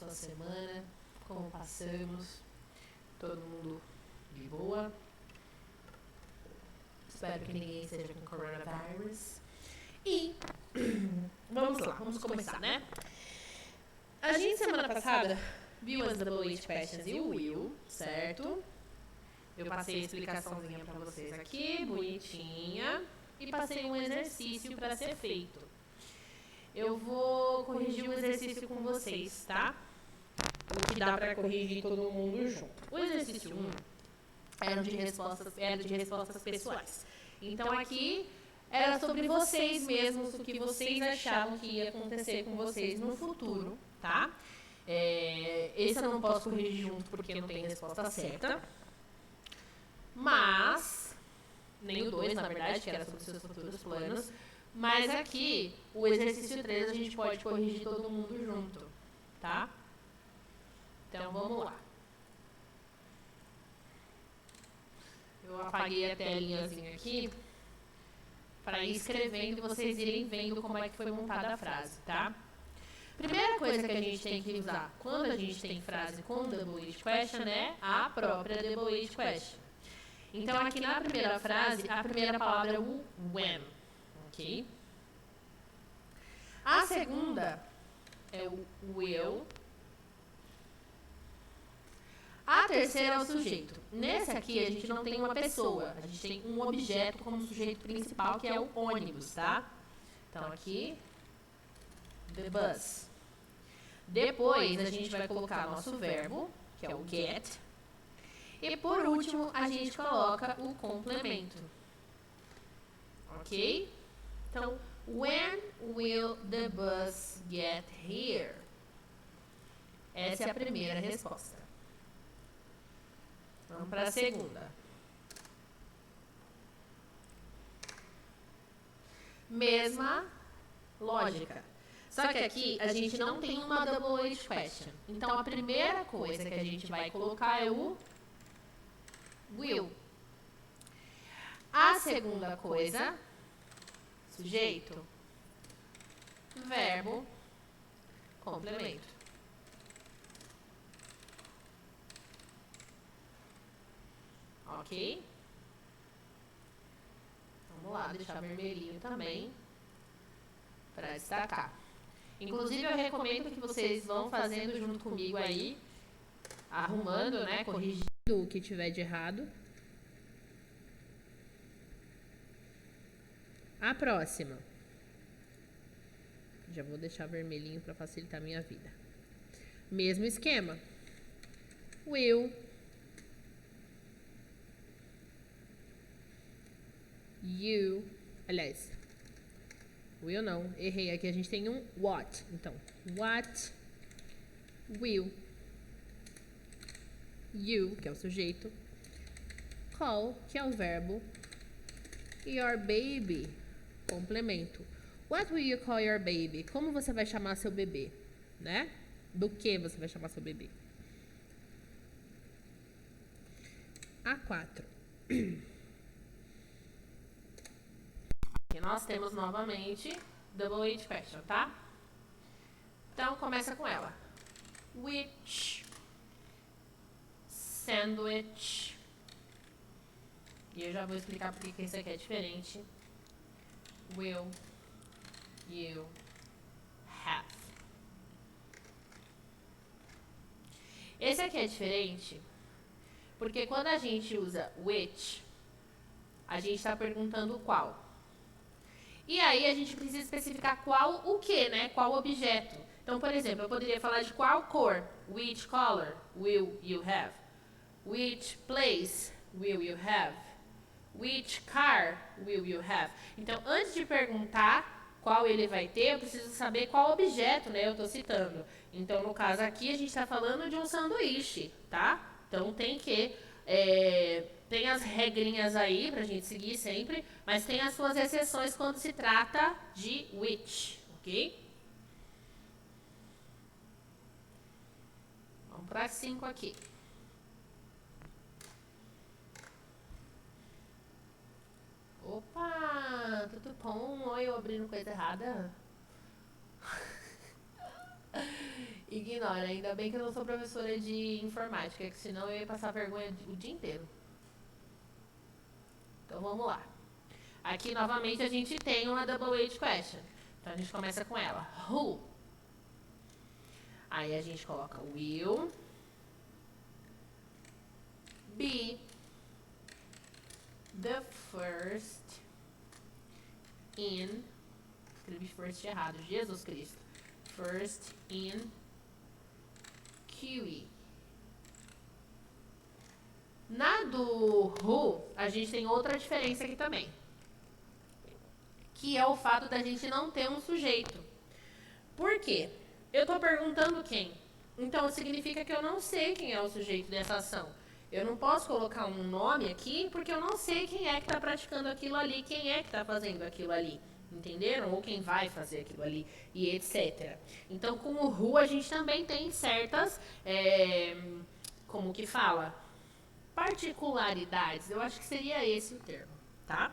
sua semana? Como passamos? Todo mundo de boa? Espero que ninguém esteja com coronavírus. E vamos lá, vamos começar, né? A gente semana passada viu as Double H Questions e o Will, certo? Eu passei a explicaçãozinha pra vocês aqui, bonitinha. E passei um exercício para ser feito. Eu vou corrigir o exercício com vocês, tá? O que dá pra corrigir todo mundo junto. O exercício 1 era de respostas pessoais. Então aqui era sobre vocês mesmos, o que vocês achavam que ia acontecer com vocês no futuro, tá? Esse eu não posso corrigir junto porque não tem resposta certa. Mas, nem o 2, na verdade, que era sobre os seus futuros planos. Mas aqui, o exercício 3, a gente pode corrigir todo mundo junto, tá? Então, vamos lá. Eu apaguei a telinhazinha aqui para ir escrevendo e vocês irem vendo como é que foi montada a frase, tá? Primeira coisa que a gente tem que usar quando a gente tem frase com double H question é a própria double H question. Então, aqui na primeira frase, a primeira palavra é o when, ok? A segunda é o will. A terceira é o sujeito. Nesse aqui, a gente não tem uma pessoa. A gente tem um objeto como sujeito principal, que é o ônibus, tá? Então, aqui, the bus. Depois, a gente vai colocar nosso verbo, que é o get. E, por último, a gente coloca o complemento. Ok? Então, when will the bus get here? Essa é a primeira resposta. Vamos para a segunda. Mesma lógica. Só que aqui a gente não tem uma double H question. Então a primeira coisa que a gente vai colocar é o will. A segunda coisa, sujeito, verbo, complemento. Ok? Vamos lá, deixar vermelhinho também para destacar. Inclusive, eu recomendo que vocês vão fazendo junto comigo aí, arrumando, né, corrigindo o que tiver de errado. A próxima. Já vou deixar vermelhinho para facilitar a minha vida. Mesmo esquema. Will. You. Aliás, will não, errei. Aqui a gente tem um what. Então, what will you, que é o sujeito, call, que é o verbo, your baby, complemento. What will you call your baby? Como você vai chamar seu bebê, né? Do que você vai chamar seu bebê? A4. E nós temos novamente double H question, tá? Então, começa com ela. Which sandwich. E eu já vou explicar porque que isso aqui é diferente. Will you have? Esse aqui é diferente porque quando a gente usa which, a gente está perguntando qual. E aí a gente precisa especificar qual o que, né? Qual objeto. Então, por exemplo, eu poderia falar de qual cor. Which color will you have? Which place will you have? Which car will you have? Então, antes de perguntar qual ele vai ter, eu preciso saber qual objeto, né? Eu estou citando. Então, no caso aqui, a gente está falando de um sanduíche, tá? Então, tem que... tem as regrinhas aí pra gente seguir sempre, mas tem as suas exceções quando se trata de which, ok? Vamos para 5 aqui. Opa, tudo bom? Oi, eu abrindo coisa errada. Ignora, ainda bem que eu não sou professora de informática, que senão eu ia passar vergonha o dia inteiro. Então vamos lá. Aqui novamente a gente tem uma double H question. Então a gente começa com ela. Who? Aí a gente coloca will be the first in. Escrevi first errado, Jesus Cristo. First in QE. Na do who, a gente tem outra diferença aqui também. Que é o fato da gente não ter um sujeito. Por quê? Eu tô perguntando quem. Então significa que eu não sei quem é o sujeito dessa ação. Eu não posso colocar um nome aqui porque eu não sei quem é que está praticando aquilo ali, quem é que está fazendo aquilo ali. Entenderam? Ou quem vai fazer aquilo ali e etc. Então com o who a gente também tem certas, como que fala? Particularidades. Eu acho que seria esse o termo, tá?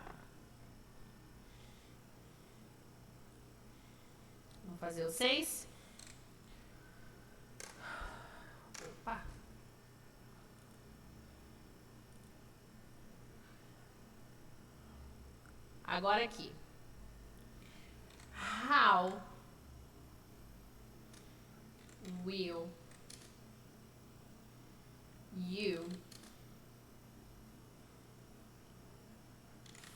Vamos fazer o 6. Opa. Agora aqui. How will you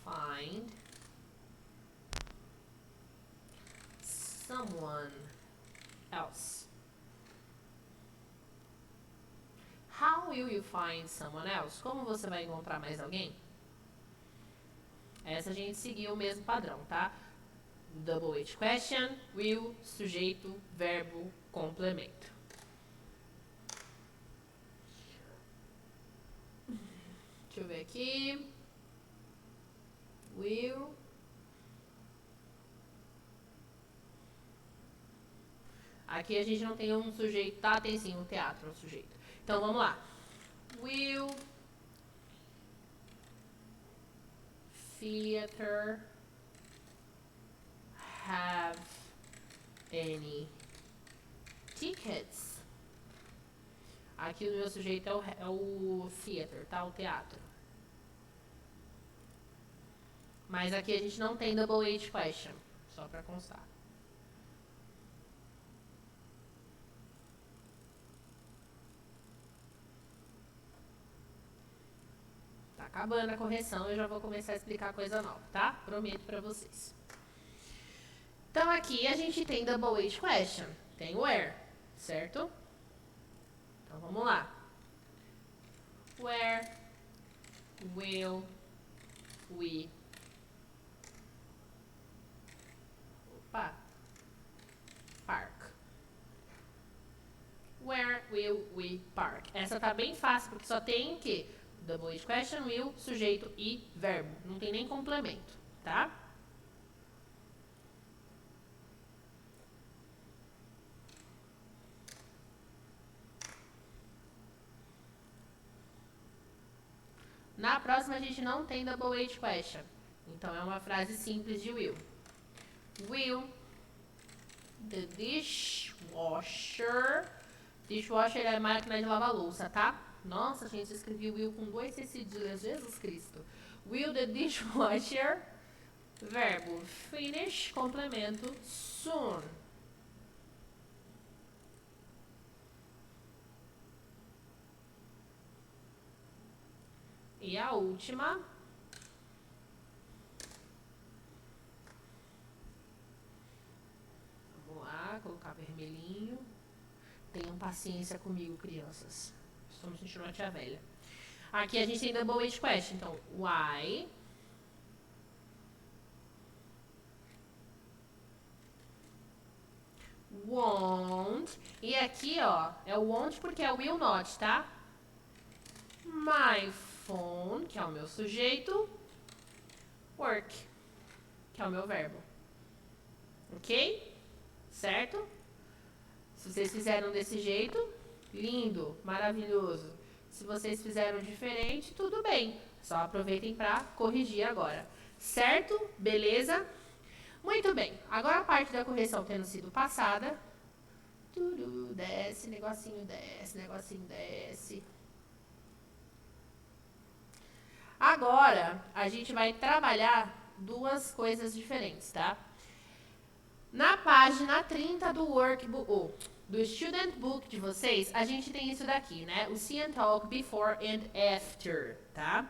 find someone else? How will you find someone else? Como você vai encontrar mais alguém? Essa a gente seguiu o mesmo padrão, tá? Double H question, will, sujeito, verbo, complemento. Deixa eu ver aqui. Will. Aqui a gente não tem um sujeito, tá? Tem sim um teatro, um sujeito. Então vamos lá. Will theater have any tickets? Aqui o meu sujeito é o theater, tá? O teatro. Mas aqui a gente não tem double H question, só pra constar. Tá acabando a correção, eu já vou começar a explicar coisa nova, tá? Prometo pra vocês. Então aqui a gente tem double H question, tem where, certo? Então vamos lá. Where will we park? Where will we park? Essa tá bem fácil, porque só tem que double H question, will, sujeito e verbo. Não tem nem complemento, tá? Na próxima a gente não tem double H question. Então é uma frase simples de will. Will the dishwasher. Dishwasher é máquina de lavar louça, tá? Nossa, gente, eu escrevi will com 2 C cedilhas, Jesus Cristo. Will the dishwasher, verbo finish, complemento soon. E a última. Vamos lá, colocar vermelhinho. Tenham paciência comigo, crianças. Estou me sentindo uma tia velha. Aqui a gente tem double H question. Então, why won't. E aqui, ó, é o won't porque é o will not, tá? My phone, que é o meu sujeito. Work, que é o meu verbo. Ok? Certo? Se vocês fizeram desse jeito, lindo, maravilhoso. Se vocês fizeram diferente, tudo bem. Só aproveitem para corrigir agora. Certo? Beleza? Muito bem. Agora a parte da correção tendo sido passada, Desce, negocinho desce, negocinho desce. Agora, a gente vai trabalhar duas coisas diferentes, tá? Na página 30 do workbook, do student book de vocês, a gente tem isso daqui, né? O see and talk before and after, tá?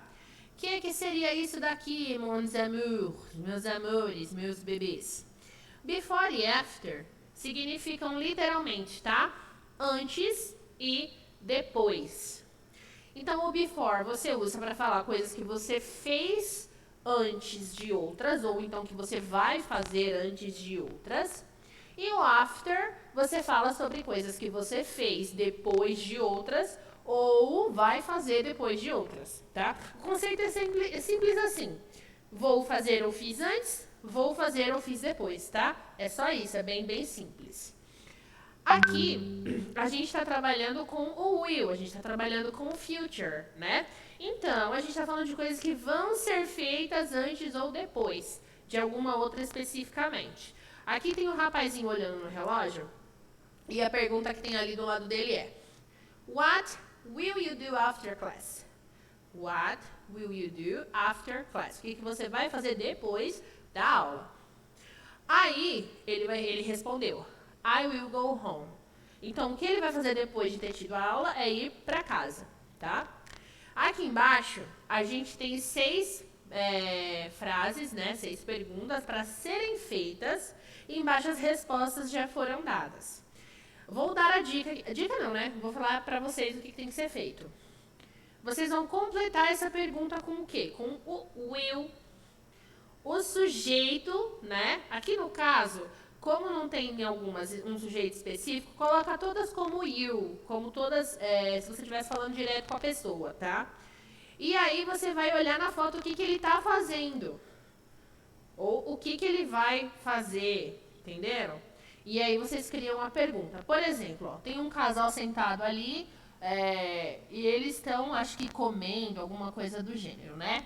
O que seria isso daqui, meus amores, meus bebês? Before e after significam literalmente, tá? Antes e depois. Então, o before você usa para falar coisas que você fez antes de outras, ou então que você vai fazer antes de outras. E o after, você fala sobre coisas que você fez depois de outras, ou vai fazer depois de outras, tá? O conceito é simples assim. Vou fazer ou fiz antes, vou fazer ou fiz depois, tá? É só isso, é bem simples. Aqui, a gente está trabalhando com o will, a gente está trabalhando com o future, né? Então, a gente está falando de coisas que vão ser feitas antes ou depois, de alguma outra especificamente. Aqui tem um rapazinho olhando no relógio, e a pergunta que tem ali do lado dele é: What will you do after class? What will you do after class? O que você vai fazer depois da aula? Aí, ele respondeu: I will go home. Então, o que ele vai fazer depois de ter tido a aula é ir para casa, tá? Aqui embaixo, a gente tem 6 frases, né? 6 perguntas para serem feitas. E embaixo as respostas já foram dadas. Vou dar a dica. Dica não, né? Vou falar para vocês o que tem que ser feito. Vocês vão completar essa pergunta com o quê? Com o will. O sujeito, né? Aqui no caso, como não tem algumas um sujeito específico, coloca todas como you, como todas, se você estivesse falando direto com a pessoa, tá? E aí você vai olhar na foto o que ele tá fazendo. Ou o que ele vai fazer, entenderam? E aí vocês criam uma pergunta. Por exemplo, ó, tem um casal sentado ali, e eles estão, acho que comendo, alguma coisa do gênero, né?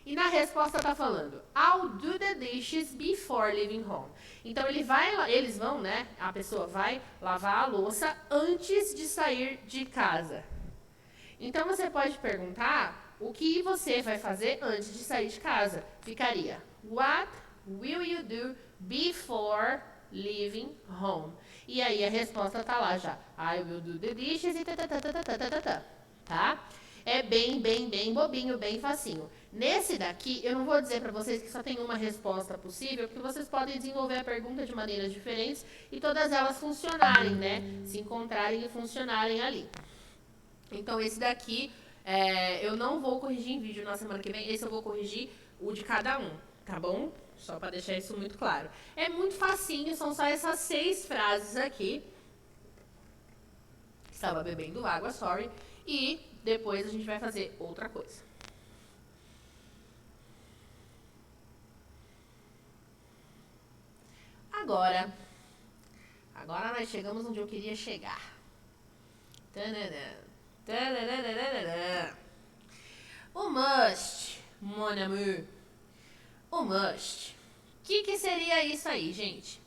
E na resposta tá falando, I'll do the dishes before leaving home. Então eles vão, né? A pessoa vai lavar a louça antes de sair de casa. Então você pode perguntar o que você vai fazer antes de sair de casa. Ficaria, What will you do before leaving home? E aí a resposta tá lá já. I will do the dishes e tá? É bem bobinho, bem facinho. Nesse daqui, eu não vou dizer para vocês que só tem uma resposta possível, porque vocês podem desenvolver a pergunta de maneiras diferentes e todas elas funcionarem, né? Se encontrarem e funcionarem ali. Então, esse daqui, eu não vou corrigir em vídeo na semana que vem, esse eu vou corrigir o de cada um, tá bom? Só para deixar isso muito claro. É muito facinho, são só essas 6 frases aqui. Estava bebendo água, sorry. E depois a gente vai fazer outra coisa. Agora nós chegamos onde eu queria chegar. O must, mon amour. O must. O que seria isso aí, gente?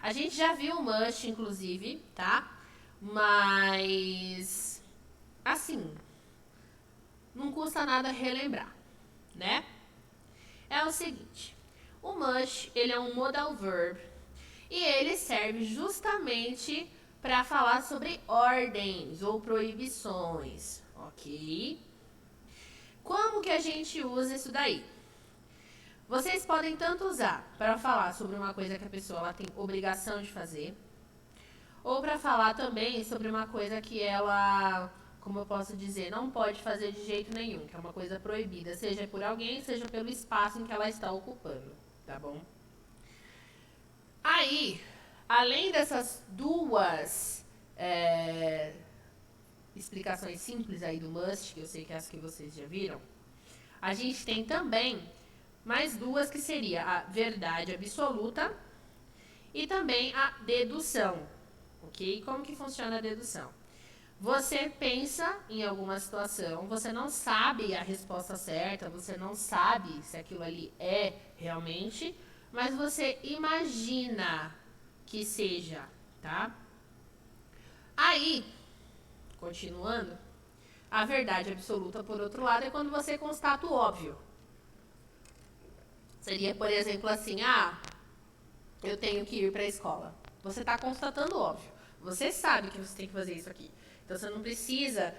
A gente já viu o must, inclusive, tá? Mas, assim, não custa nada relembrar, né? É o seguinte, o must, ele é um modal verb e ele serve justamente para falar sobre ordens ou proibições, ok? Como que a gente usa isso daí? Vocês podem tanto usar para falar sobre uma coisa que a pessoa ela tem obrigação de fazer, ou para falar também sobre uma coisa que ela, como eu posso dizer, não pode fazer de jeito nenhum, que é uma coisa proibida, seja por alguém, seja pelo espaço em que ela está ocupando, tá bom? Aí, além dessas duas explicações simples aí do must, que eu sei que é as que vocês já viram, a gente tem também mais duas que seria a verdade absoluta e também a dedução, ok? Como que funciona a dedução? Você pensa em alguma situação, você não sabe a resposta certa, você não sabe se aquilo ali é realmente, mas você imagina que seja, tá? Aí, continuando, a verdade absoluta, por outro lado, é quando você constata o óbvio. Seria, por exemplo, assim, eu tenho que ir para a escola. Você está constatando o óbvio. Você sabe que você tem que fazer isso aqui. Então você não precisa,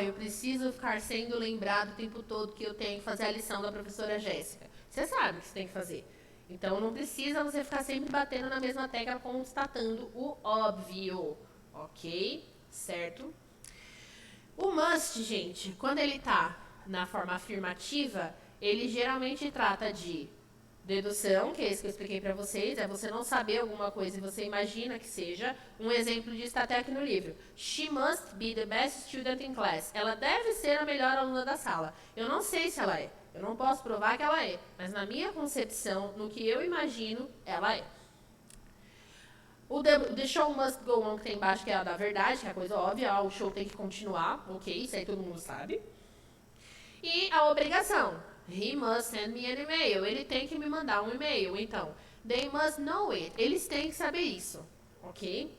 eu preciso ficar sendo lembrado o tempo todo que eu tenho que fazer a lição da professora Jéssica. Você sabe o que você tem que fazer. Então não precisa você ficar sempre batendo na mesma tecla constatando o óbvio. Ok? Certo? O must, gente, quando ele tá na forma afirmativa, ele geralmente trata de dedução, que é isso que eu expliquei para vocês, é você não saber alguma coisa e você imagina que seja. Um exemplo disso está até aqui no livro. She must be the best student in class. Ela deve ser a melhor aluna da sala. Eu não sei se ela é. Eu não posso provar que ela é. Mas na minha concepção, no que eu imagino, ela é. O the show must go on, que tem embaixo, que é a da verdade, que é a coisa óbvia. O show tem que continuar. Ok, isso aí todo mundo sabe. E a obrigação. He must send me an email. Ele tem que me mandar um e-mail. Então, they must know it. Eles têm que saber isso. Ok?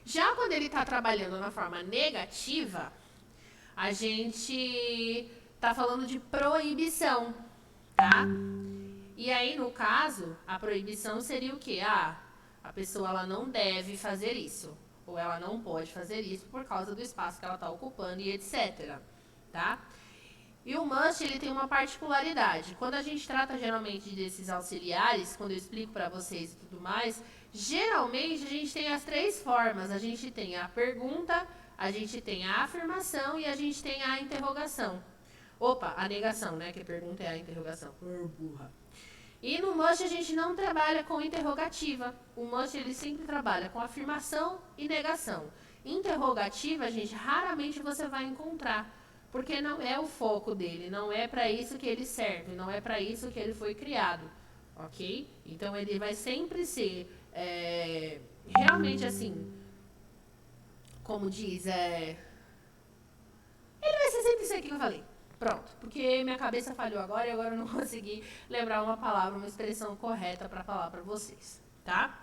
Já quando ele está trabalhando na forma negativa, a gente está falando de proibição. Tá? E aí, no caso, a proibição seria o quê? A pessoa ela não deve fazer isso. Ou ela não pode fazer isso por causa do espaço que ela está ocupando e etc. Tá? E o must, ele tem uma particularidade. Quando a gente trata geralmente desses auxiliares, quando eu explico para vocês e tudo mais, geralmente a gente tem as três formas. A gente tem a pergunta, a gente tem a afirmação e a gente tem a interrogação. Opa, a negação, né? Que a pergunta é a interrogação. Burra. E no must a gente não trabalha com interrogativa. O must, ele sempre trabalha com afirmação e negação. Interrogativa, gente, raramente você vai encontrar. Porque não é o foco dele, não é para isso que ele serve, não é para isso que ele foi criado, ok? Então ele vai sempre ser realmente assim, como diz, ele vai ser sempre isso aqui que eu falei. Pronto, porque minha cabeça falhou agora e agora eu não consegui lembrar uma palavra, uma expressão correta para falar para vocês, tá?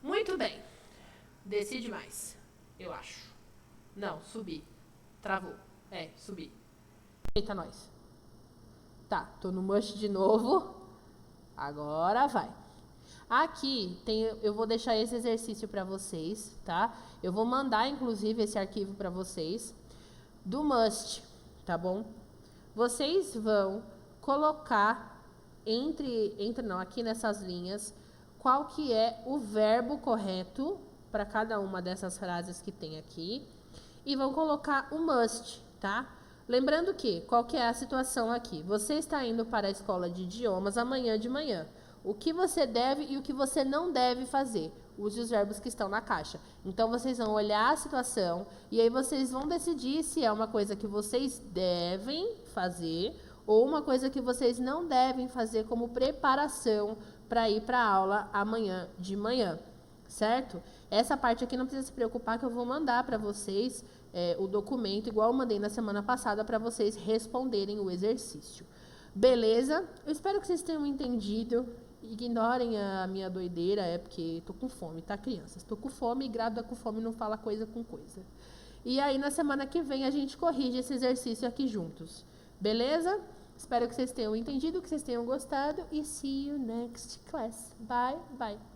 Muito bem, desci demais, eu acho. Não, subi, travou. Subi. Eita, nós. Tá, tô no must de novo. Agora vai. Aqui eu vou deixar esse exercício para vocês, tá? Eu vou mandar, inclusive, esse arquivo para vocês do must, tá bom? Vocês vão colocar aqui nessas linhas, qual que é o verbo correto para cada uma dessas frases que tem aqui e vão colocar o must. Tá? Lembrando que, qual que é a situação aqui? Você está indo para a escola de idiomas amanhã de manhã. O que você deve e o que você não deve fazer? Use os verbos que estão na caixa. Então, vocês vão olhar a situação e aí vocês vão decidir se é uma coisa que vocês devem fazer ou uma coisa que vocês não devem fazer como preparação para ir para a aula amanhã de manhã. Certo? Essa parte aqui não precisa se preocupar que eu vou mandar para vocês o documento, igual eu mandei na semana passada, para vocês responderem o exercício. Beleza? Eu espero que vocês tenham entendido. Ignorem a minha doideira, porque tô com fome, tá, crianças? Tô com fome e grávida com fome não fala coisa com coisa. E aí, na semana que vem, a gente corrige esse exercício aqui juntos. Beleza? Espero que vocês tenham entendido, que vocês tenham gostado. E see you next class. Bye, bye.